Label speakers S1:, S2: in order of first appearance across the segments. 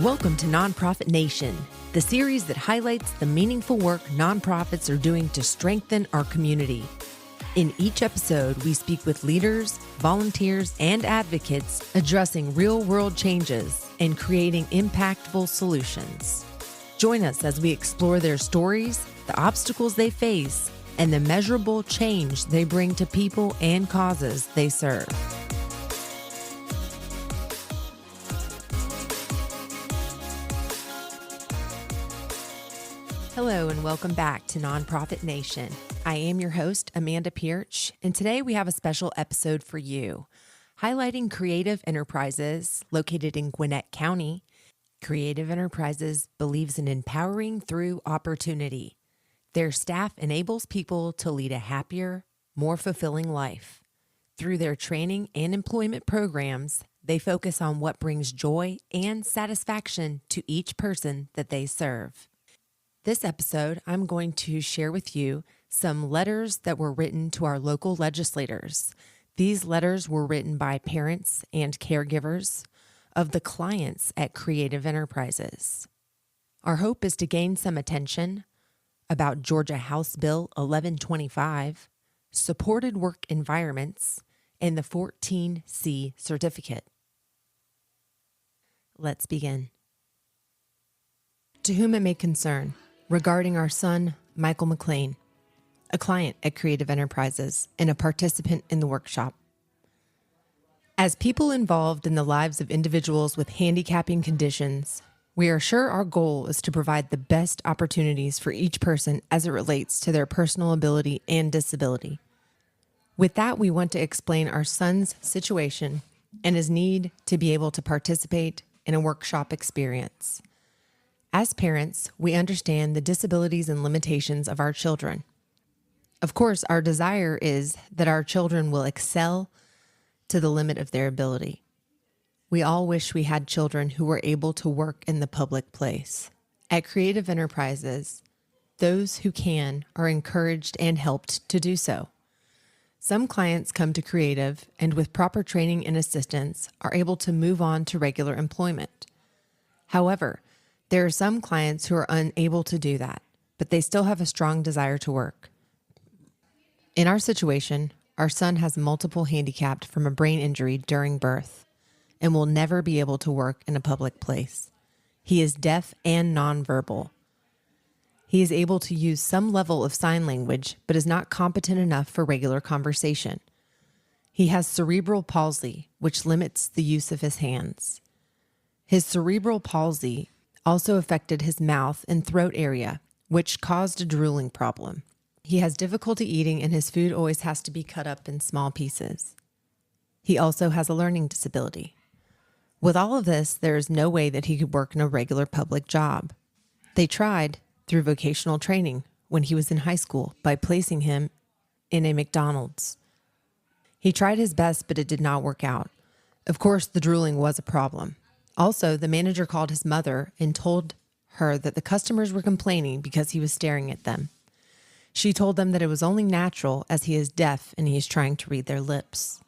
S1: Welcome to Nonprofit Nation, the series that highlights the meaningful work nonprofits are doing to strengthen our community. In each episode, we speak with leaders, volunteers, and advocates addressing real-world changes and creating impactful solutions. Join us as we explore their stories, the obstacles they face, and the measurable change they bring to people and causes they serve. Hello and welcome back to Nonprofit Nation. I am your host, Amanda Pierce, and today we have a special episode for you, highlighting Creative Enterprises located in Gwinnett County. Creative Enterprises believes in empowering through opportunity. Their staff enables people to lead a happier, more fulfilling life. Through their training and employment programs, they focus on what brings joy and satisfaction to each person that they serve. This episode, I'm going to share with you some letters that were written to our local legislators. These letters were written by parents and caregivers of the clients at Creative Enterprises. Our hope is to gain some attention about Georgia House Bill 1125, supported work environments, and the 14C certificate. Let's begin. To whom it may concern, regarding our son, Michael McLean, a client at Creative Enterprises and a participant in the workshop. As people involved in the lives of individuals with handicapping conditions, we are sure our goal is to provide the best opportunities for each person as it relates to their personal ability and disability. With that, we want to explain our son's situation and his need to be able to participate in a workshop experience. As parents, we understand the disabilities and limitations of our children. Of course, our desire is that our children will excel to the limit of their ability. We all wish we had children who were able to work in the public place. At Creative Enterprises, those who can are encouraged and helped to do so. Some clients come to Creative and with proper training and assistance are able to move on to regular employment. However, there are some clients who are unable to do that, but they still have a strong desire to work. In our situation, our son has multiple handicapped from a brain injury during birth and will never be able to work in a public place. He is deaf and nonverbal. He is able to use some level of sign language, but is not competent enough for regular conversation. He has cerebral palsy, which limits the use of his hands. His cerebral palsy also affected his mouth and throat area, which caused a drooling problem. He has difficulty eating and his food always has to be cut up in small pieces. He also has a learning disability. With all of this, there is no way that he could work in a regular public job. They tried through vocational training when he was in high school by placing him in a McDonald's. He tried his best, but it did not work out. Of course, the drooling was a problem. Also, the manager called his mother and told her that the customers were complaining because he was staring at them. She told them that it was only natural as he is deaf and he is trying to read their lips.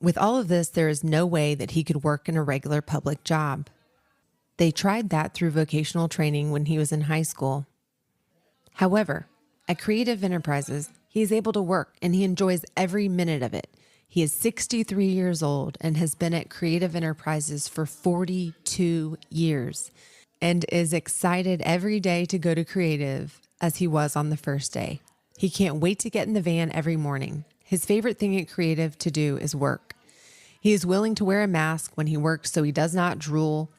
S1: With all of this, there is no way that he could work in a regular public job. They tried that through vocational training when he was in high school. However, at Creative Enterprises, he is able to work and he enjoys every minute of it. He is 63 years old and has been at Creative Enterprises for 42 years and is excited every day to go to Creative as he was on the first day. He can't wait to get in the van every morning. His favorite thing at Creative to do is work. He is willing to wear a mask when he works so he does not drool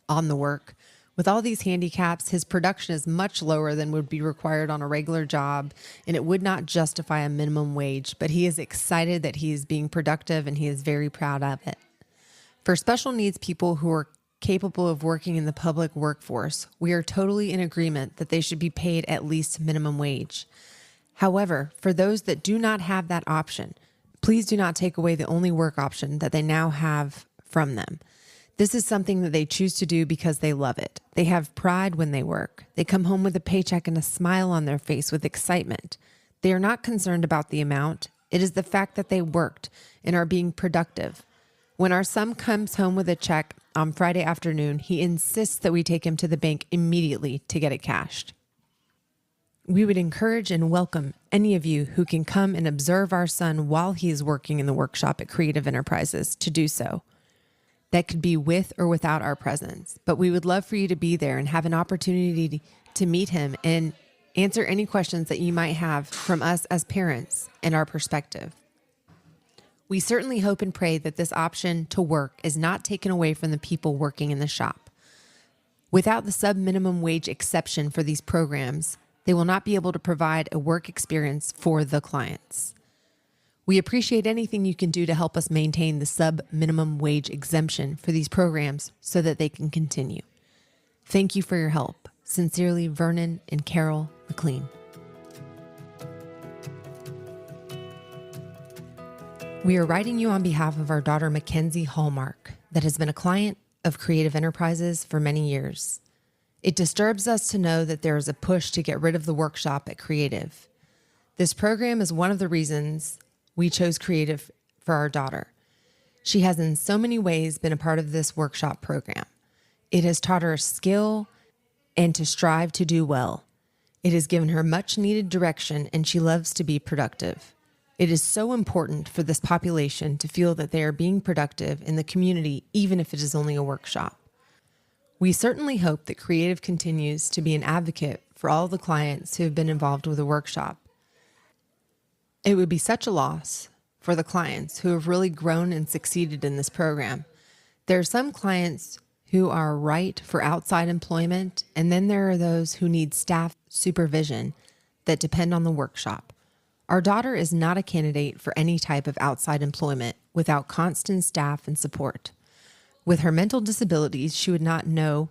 S1: on the work. With all these handicaps, his production is much lower than would be required on a regular job, and it would not justify a minimum wage, but he is excited that he is being productive and he is very proud of it. For special needs people who are capable of working in the public workforce, we are totally in agreement that they should be paid at least minimum wage. However, for those that do not have that option, please do not take away the only work option that they now have from them. This is something that they choose to do because they love it. They have pride when they work. They come home with a paycheck and a smile on their face with excitement. They are not concerned about the amount. It is the fact that they worked and are being productive. When our son comes home with a check on Friday afternoon, he insists that we take him to the bank immediately to get it cashed. We would encourage and welcome any of you who can come and observe our son while he is working in the workshop at Creative Enterprises to do so. That could be with or without our presence, but we would love for you to be there and have an opportunity to meet him and answer any questions that you might have from us as parents and our perspective. We certainly hope and pray that this option to work is not taken away from the people working in the shop. Without the sub-minimum wage exception for these programs, they will not be able to provide a work experience for the clients. We appreciate anything you can do to help us maintain the sub-minimum wage exemption for these programs so that they can continue. Thank you for your help. Sincerely, Vernon and Carol McLean. We are writing you on behalf of our daughter, Mackenzie Hallmark, that has been a client of Creative Enterprises for many years. It disturbs us to know that there is a push to get rid of the workshop at Creative. This program is one of the reasons we chose Creative for our daughter. She has in so many ways been a part of this workshop program. It has taught her skill and to strive to do well. It has given her much needed direction, and she loves to be productive. It is so important for this population to feel that they are being productive in the community, even if it is only a workshop. We certainly hope that Creative continues to be an advocate for all the clients who have been involved with the workshop. It would be such a loss for the clients who have really grown and succeeded in this program. There are some clients who are right for outside employment, and then there are those who need staff supervision that depend on the workshop. Our daughter is not a candidate for any type of outside employment without constant staff and support. With her mental disabilities, she would not know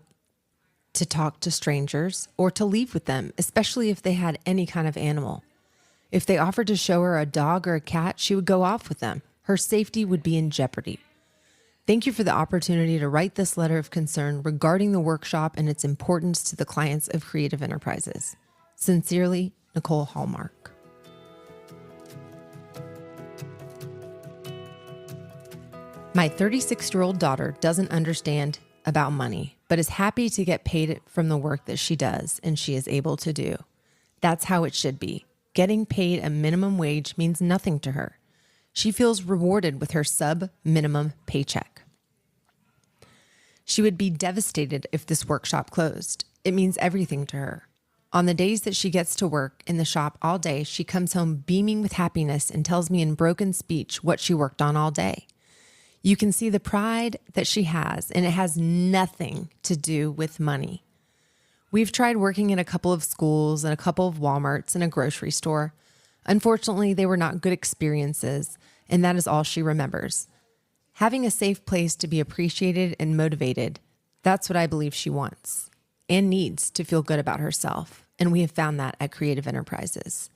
S1: to talk to strangers or to leave with them, especially if they had any kind of animal. If they offered to show her a dog or a cat, she would go off with them. Her safety would be in jeopardy. Thank you for the opportunity to write this letter of concern regarding the workshop and its importance to the clients of Creative Enterprises. Sincerely, Nicole Hallmark. My 36-year-old daughter doesn't understand about money, but is happy to get paid from the work that she does and she is able to do. That's how it should be. Getting paid a minimum wage means nothing to her. She feels rewarded with her sub-minimum paycheck. She would be devastated if this workshop closed. It means everything to her. On the days that she gets to work in the shop all day, she comes home beaming with happiness and tells me in broken speech what she worked on all day. You can see the pride that she has, and it has nothing to do with money. We've tried working in a couple of schools and a couple of Walmarts and a grocery store. Unfortunately, they were not good experiences, and that is all she remembers. Having a safe place to be appreciated and motivated, that's what I believe she wants and needs to feel good about herself, and we have found that at Creative Enterprises.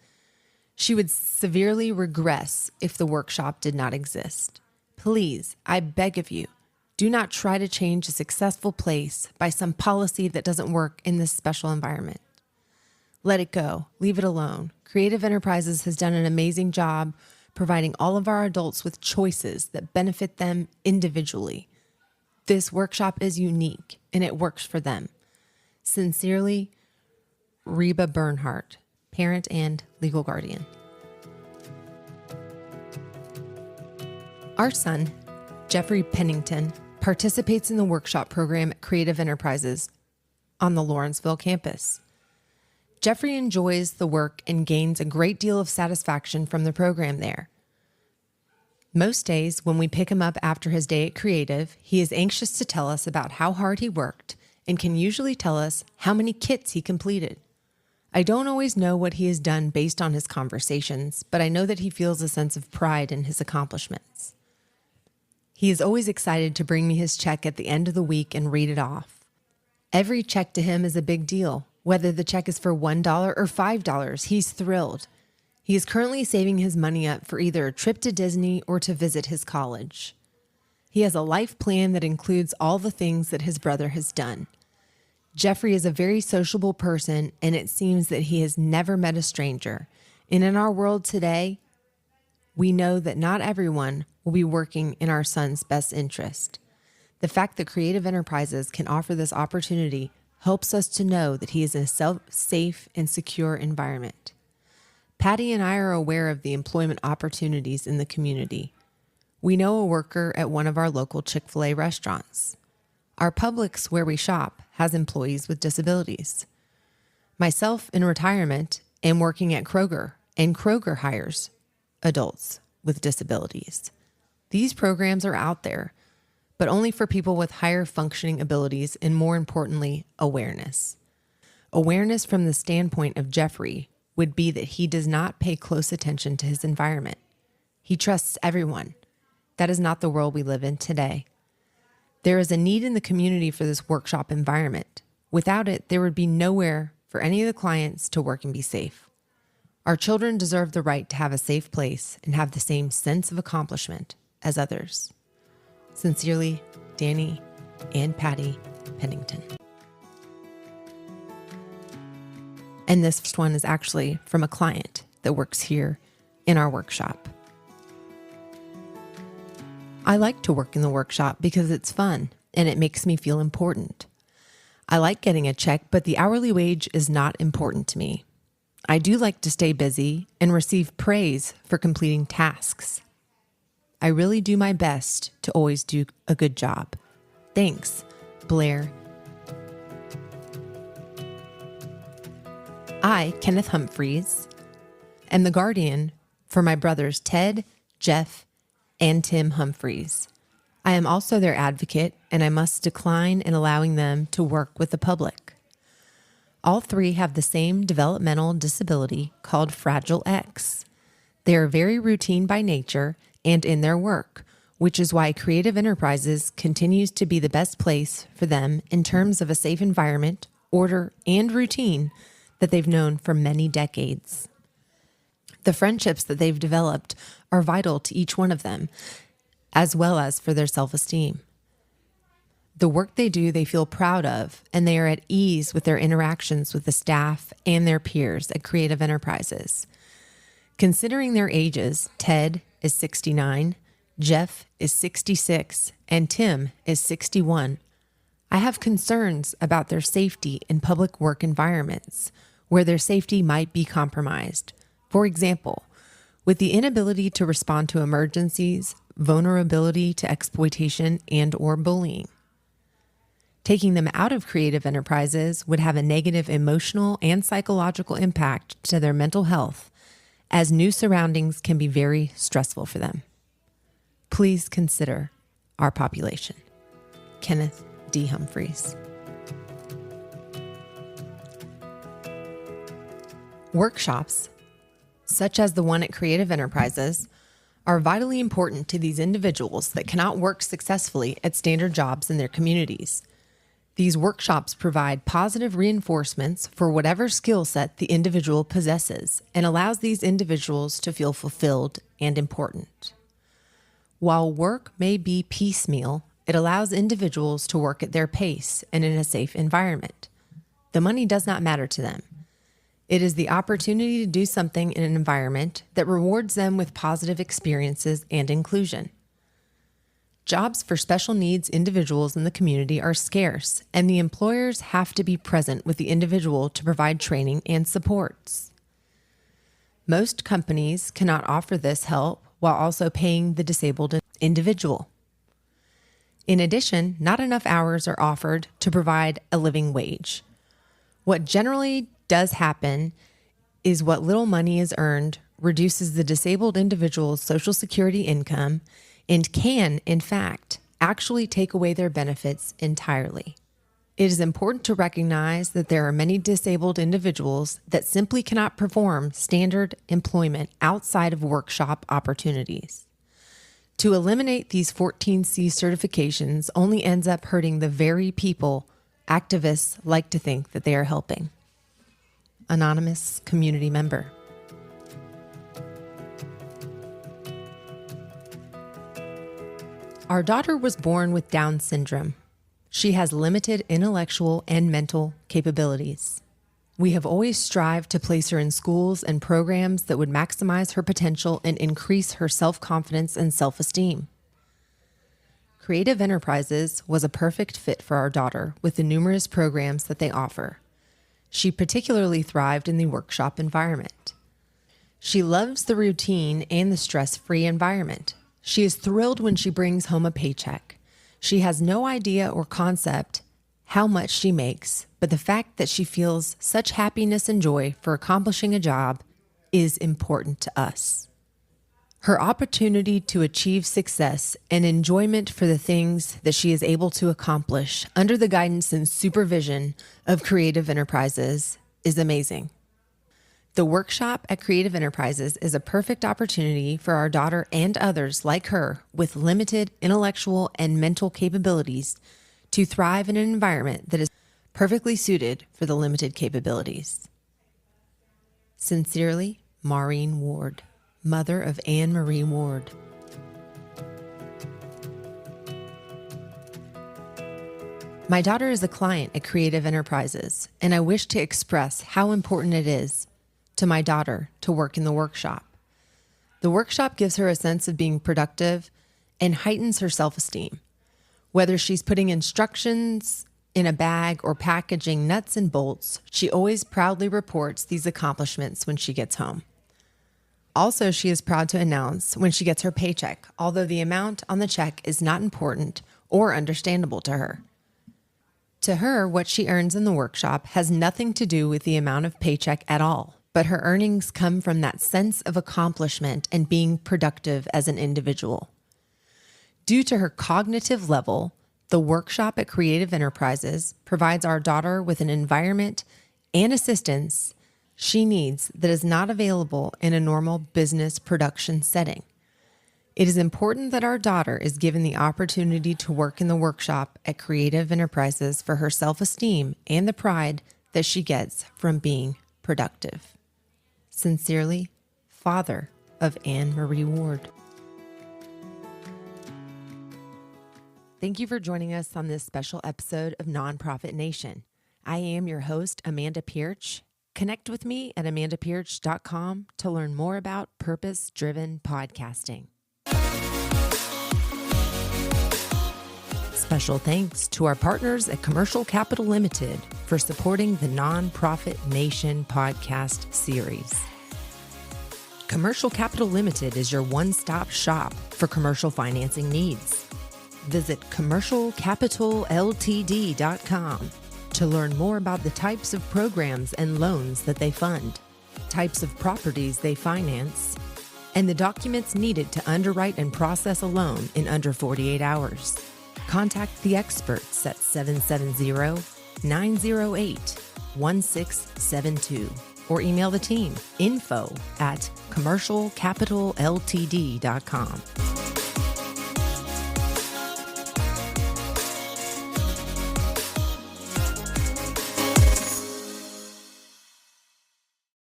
S1: She would severely regress if the workshop did not exist. Please, I beg of you, do not try to change a successful place by some policy that doesn't work in this special environment. Let it go. Leave it alone. Creative Enterprises has done an amazing job providing all of our adults with choices that benefit them individually. This workshop is unique, and it works for them. Sincerely, Reba Bernhardt, parent and legal guardian. Our son, Jeffrey Pennington, participates in the workshop program at Creative Enterprises on the Lawrenceville campus. Jeffrey enjoys the work and gains a great deal of satisfaction from the program there. Most days, when we pick him up after his day at Creative, he is anxious to tell us about how hard he worked and can usually tell us how many kits he completed. I don't always know what he has done based on his conversations, but I know that he feels a sense of pride in his accomplishments. He is always excited to bring me his check at the end of the week and read it off. Every check to him is a big deal. Whether the check is for $1 or $5, he's thrilled. He is currently saving his money up for either a trip to Disney or to visit his college. He has a life plan that includes all the things that his brother has done. Jeffrey is a very sociable person, and it seems that he has never met a stranger. And in our world today, we know that not everyone will be working in our son's best interest. The fact that Creative Enterprises can offer this opportunity helps us to know that he is in a safe and secure environment. Patty and I are aware of the employment opportunities in the community. We know a worker at one of our local Chick-fil-A restaurants. Our Publix, where we shop, has employees with disabilities. Myself, in retirement, am working at Kroger, and Kroger hires adults with disabilities. These programs are out there, but only for people with higher functioning abilities and, more importantly, awareness. Awareness from the standpoint of Jeffrey would be that he does not pay close attention to his environment. He trusts everyone. That is not the world we live in today. There is a need in the community for this workshop environment. Without it, there would be nowhere for any of the clients to work and be safe. Our children deserve the right to have a safe place and have the same sense of accomplishment as others. Sincerely, Danny and Patty Pennington. And this first one is actually from a client that works here in our workshop. I like to work in the workshop because it's fun and it makes me feel important. I like getting a check, but the hourly wage is not important to me. I do like to stay busy and receive praise for completing tasks. I really do my best to always do a good job. Thanks, Blair. I, Kenneth Humphreys, am the guardian for my brothers Ted, Jeff, and Tim Humphreys. I am also their advocate, and I must decline in allowing them to work with the public. All three have the same developmental disability called Fragile X. They are very routine by nature and in their work, which is why Creative Enterprises continues to be the best place for them in terms of a safe environment, order, and routine that they've known for many decades. The friendships that they've developed are vital to each one of them, as well as for their self-esteem. The work they do, they feel proud of, and they are at ease with their interactions with the staff and their peers at Creative Enterprises. Considering their ages, Ted is 69, Jeff is 66, and Tim is 61. I have concerns about their safety in public work environments where their safety might be compromised. For example, with the inability to respond to emergencies, vulnerability to exploitation and/or bullying. Taking them out of Creative Enterprises would have a negative emotional and psychological impact to their mental health, as new surroundings can be very stressful for them. Please consider our population. Kenneth D. Humphreys. Workshops, such as the one at Creative Enterprises, are vitally important to these individuals that cannot work successfully at standard jobs in their communities. These workshops provide positive reinforcements for whatever skill set the individual possesses and allows these individuals to feel fulfilled and important. While work may be piecemeal, it allows individuals to work at their pace and in a safe environment. The money does not matter to them. It is the opportunity to do something in an environment that rewards them with positive experiences and inclusion. Jobs for special needs individuals in the community are scarce, and the employers have to be present with the individual to provide training and supports. Most companies cannot offer this help while also paying the disabled individual. In addition, not enough hours are offered to provide a living wage. What generally does happen is what little money is earned reduces the disabled individual's Social Security income and can, in fact, actually take away their benefits entirely. It is important to recognize that there are many disabled individuals that simply cannot perform standard employment outside of workshop opportunities. To eliminate these 14C certifications only ends up hurting the very people activists like to think that they are helping. Anonymous community member. Our daughter was born with Down syndrome. She has limited intellectual and mental capabilities. We have always strived to place her in schools and programs that would maximize her potential and increase her self-confidence and self-esteem. Creative Enterprises was a perfect fit for our daughter with the numerous programs that they offer. She particularly thrived in the workshop environment. She loves the routine and the stress-free environment. She is thrilled when she brings home a paycheck. She has no idea or concept how much she makes, but the fact that she feels such happiness and joy for accomplishing a job is important to us. Her opportunity to achieve success and enjoyment for the things that she is able to accomplish under the guidance and supervision of Creative Enterprises is amazing. The workshop at Creative Enterprises is a perfect opportunity for our daughter and others like her with limited intellectual and mental capabilities to thrive in an environment that is perfectly suited for the limited capabilities. Sincerely, Maureen Ward, mother of Anne Marie Ward. My daughter is a client at Creative Enterprises, and I wish to express how important it is to my daughter to work in the workshop. The workshop gives her a sense of being productive and heightens her self-esteem. Whether she's putting instructions in a bag or packaging nuts and bolts, she always proudly reports these accomplishments when she gets home. Also, she is proud to announce when she gets her paycheck, although the amount on the check is not important or understandable to her. To her, what she earns in the workshop has nothing to do with the amount of paycheck at all, but her earnings come from that sense of accomplishment and being productive as an individual. Due to her cognitive level, the workshop at Creative Enterprises provides our daughter with an environment and assistance she needs that is not available in a normal business production setting. It is important that our daughter is given the opportunity to work in the workshop at Creative Enterprises for her self-esteem and the pride that she gets from being productive. Sincerely, father of Anne Marie Ward. Thank you for joining us on this special episode of Nonprofit Nation. I am your host, Amanda Pierce. Connect with me at amandapierce.com to learn more about purpose-driven podcasting. Special thanks to our partners at Commercial Capital Limited for supporting the Nonprofit Nation podcast series. Commercial Capital Limited is your one-stop shop for commercial financing needs. Visit commercialcapitalltd.com to learn more about the types of programs and loans that they fund, types of properties they finance, and the documents needed to underwrite and process a loan in under 48 hours. Contact the experts at 770-908-1672 or email the team info@commercialcapitalltd.com.